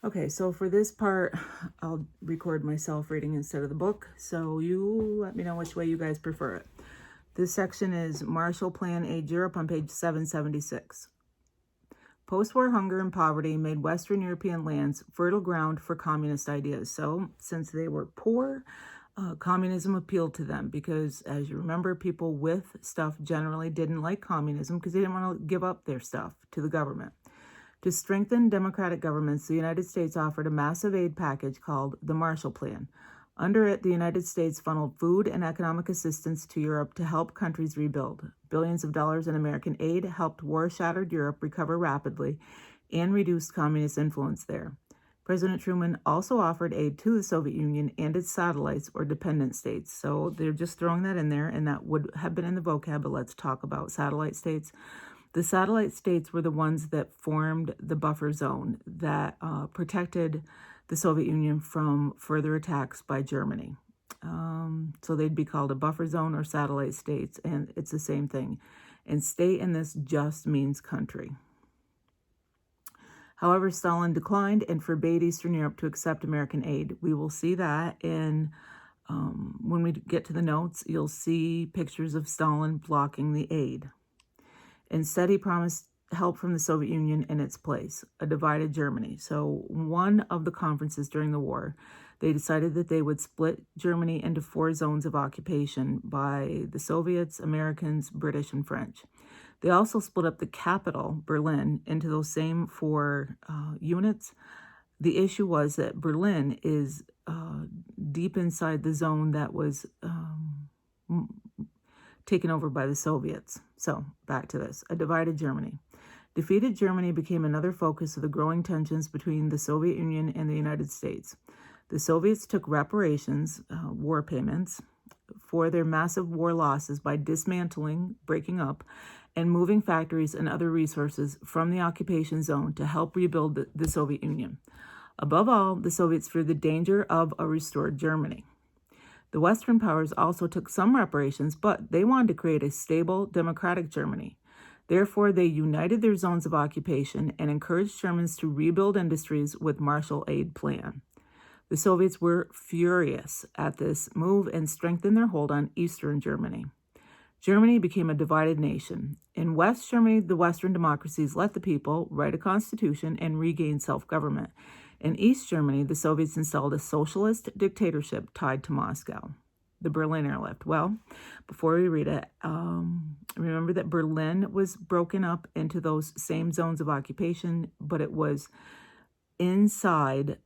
Okay, so for this part, I'll record myself reading instead of the book, so you let me know which way you guys prefer it. This section is Marshall Plan Aid Europe on page 776. Post-war hunger and poverty made Western European lands fertile ground for communist ideas. So, since they were poor, communism appealed to them because, as you remember, people with stuff generally didn't like communism because they didn't want to give up their stuff to the government. To strengthen democratic governments, the United States offered a massive aid package called the Marshall Plan. Under it, the United States funneled food and economic assistance to Europe to help countries rebuild. Billions of dollars in American aid helped war-shattered Europe recover rapidly and reduced communist influence there. President Truman also offered aid to the Soviet Union and its satellites or dependent states. So they're just throwing that in there, and that would have been in the vocab, but let's talk about satellite states. The satellite states were the ones that formed the buffer zone that protected the Soviet Union from further attacks by Germany. So they'd be called a buffer zone or satellite states, and it's the same thing. And state in this just means country. However, Stalin declined and forbade Eastern Europe to accept American aid. We will see that in when we get to the notes, you'll see pictures of Stalin blocking the aid. Instead, he promised help from the Soviet Union in its place, a divided Germany. So one of the conferences during the war, they decided that they would split Germany into 4 zones of occupation by the Soviets, Americans, British, and French. They also split up the capital, Berlin, into those same 4 units. The issue was that Berlin is deep inside the zone that was taken over by the Soviets. So, back to this. A divided Germany. Defeated Germany became another focus of the growing tensions between the Soviet Union and the United States. The Soviets took reparations, war payments, for their massive war losses by dismantling, breaking up, and moving factories and other resources from the occupation zone to help rebuild the Soviet Union. Above all, the Soviets feared the danger of a restored Germany. The Western powers also took some reparations, but they wanted to create a stable, democratic Germany. Therefore, they united their zones of occupation and encouraged Germans to rebuild industries with Marshall Aid Plan. The Soviets were furious at this move and strengthened their hold on Eastern Germany. Germany became a divided nation. In West Germany, the Western democracies let the people write a constitution and regain self-government. In East Germany, the Soviets installed a socialist dictatorship tied to Moscow. The Berlin Airlift. Well, before we read it, remember that Berlin was broken up into those same zones of occupation, but it was inside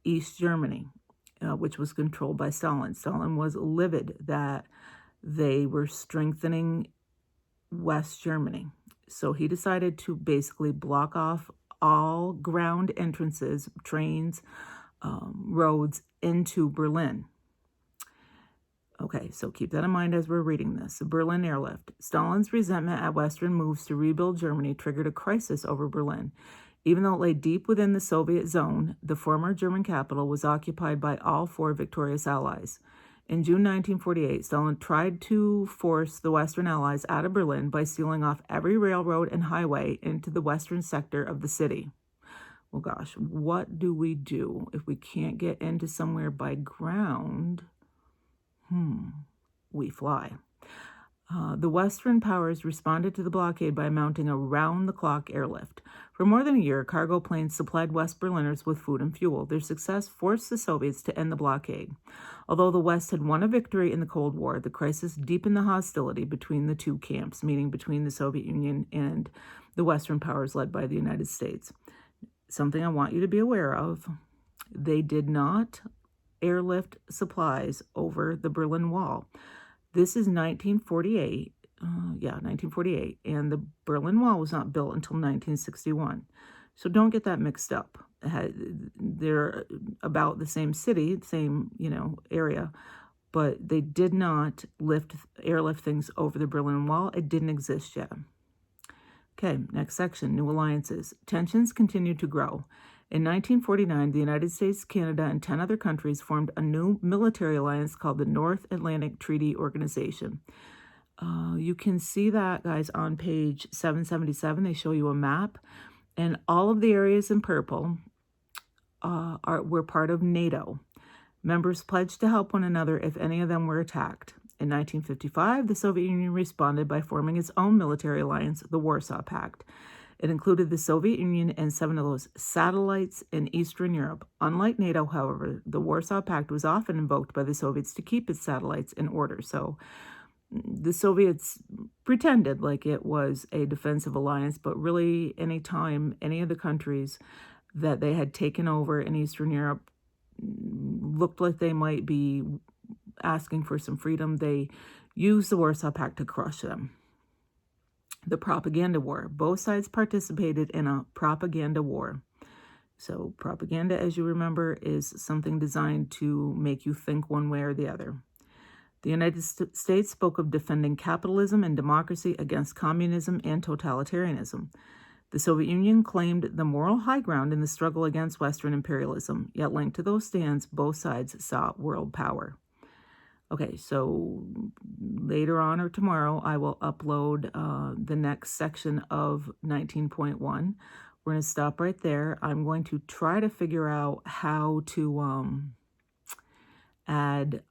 East Germany, which was controlled by Stalin. Stalin was livid that they were strengthening West Germany. So he decided to basically block off all ground entrances, trains, roads into Berlin. Okay, so keep that in mind as we're reading this. The Berlin Airlift. Stalin's resentment at Western moves to rebuild Germany triggered a crisis over Berlin. Even though it lay deep within the Soviet zone, the former German capital was occupied by all 4 victorious allies. In June 1948, Stalin tried to force the Western Allies out of Berlin by sealing off every railroad and highway into the western sector of the city. Well, gosh, what do we do if we can't get into somewhere by ground? We fly. The Western powers responded to the blockade by mounting a round-the-clock airlift. For more than a year, cargo planes supplied West Berliners with food and fuel. Their success forced the Soviets to end the blockade. Although the West had won a victory in the Cold War, the crisis deepened the hostility between the 2 camps, meaning between the Soviet Union and the Western powers led by the United States. Something I want you to be aware of, they did not airlift supplies over the Berlin Wall. This is 1948, 1948, and the Berlin Wall was not built until 1961. So don't get that mixed up. They're about the same city, same, area, but they did not airlift things over the Berlin Wall. It didn't exist yet. Okay, next section, new alliances. Tensions continued to grow. In 1949, the United States, Canada, and 10 other countries formed a new military alliance called the North Atlantic Treaty Organization. You can see that, guys, on page 777. They show you a map, and all of the areas in purple were part of NATO. Members pledged to help one another if any of them were attacked. In 1955, the Soviet Union responded by forming its own military alliance, the Warsaw Pact. It included the Soviet Union and 7 of those satellites in Eastern Europe. Unlike NATO, however, the Warsaw Pact was often invoked by the Soviets to keep its satellites in order. So the Soviets pretended like it was a defensive alliance, but really any time any of the countries that they had taken over in Eastern Europe looked like they might be asking for some freedom, they used the Warsaw Pact to crush them. The propaganda war. Both sides participated in a propaganda war. So propaganda, as you remember, is something designed to make you think one way or the other. The United States spoke of defending capitalism and democracy against communism and totalitarianism. The Soviet Union claimed the moral high ground in the struggle against Western imperialism, yet linked to those stands, both sides saw world power. Okay, so later on or tomorrow, I will upload the next section of 19.1. We're going to stop right there. I'm going to try to figure out how to add